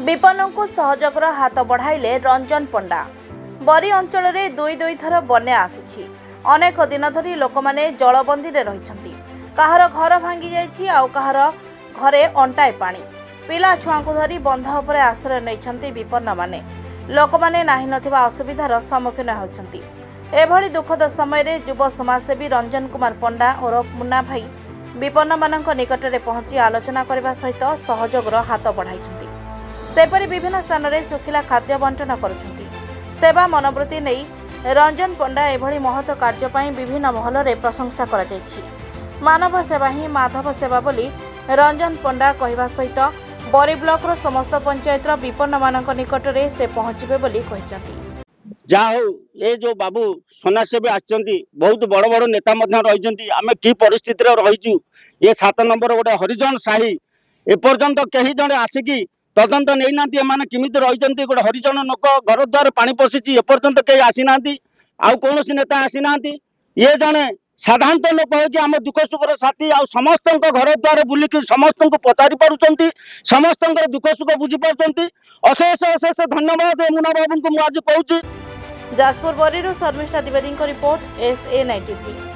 विपन्न को सहयोगर हाथ बढ़ाइले रंजन पंडा। बरी अंचल में दुई थर बन्या आसी अनेक दिन धरी लोक मैंने जलबंदी रही कहार घर भांगी जाइछि आउ कहार घरे अंटाए पानी पिला छुआ धरी बंध उपर आश्रय नहीं विपन्न माने लोक मैंने नाही नथिबा असुविधार सम्मुखीन होती। एभली दुखद समय युव समाजसेवी रंजन कुमार पंडा और मुन्ना भाई विपन्न मानक निकट में पहुंची आलोचना करने सहित सहयोगर हाथ बढ़ाई सेपरी विभिन्न स्थान में सुखिला खाद्य बंटन करुछंती। सेवा मनोवृत्ति नहीं रंजन पंडा एभली महत कार्य पई विभिन्न महल में प्रशंसा करा जायछि। मानव सेवा ही माधव सेवा बोली रंजन पंडा कहवा सहित बरी ब्लॉक रो समस्त पंचायत रो विपन्न मानक निकट में से पहुंचबे बोली कहिसंती। जा हो ये जो बाबू समाजसेवी आछंती बहुत बड़ बड़ नेता मध्य रहिसंती आमे की परिस्थिति रे रहिजु ये 7 नंबर गोटे हरिजन साही एपर्यंत कहीं जड़े आसिकी तदंत नहीं ना एमाने किमिति रहिसंती गोटे हरिजन लोक घर द्वार पानी पशिची एपर्यंत कहीं आसी ना आउ कौन नेता आसी ना ये जड़े साधारणतः लोक हो आम दुख सुखर साथी आ समस्त घर द्वार बुलिक समस्त को पचारि पारुचंती समस्त दुख सुख बुझी पारुचंती। अशेष अशेष धन्यवाद मुना बाबू को मुझे कहूँ। जाजपुर बरीरू Sharmistha Dwivedi report SA9 TV।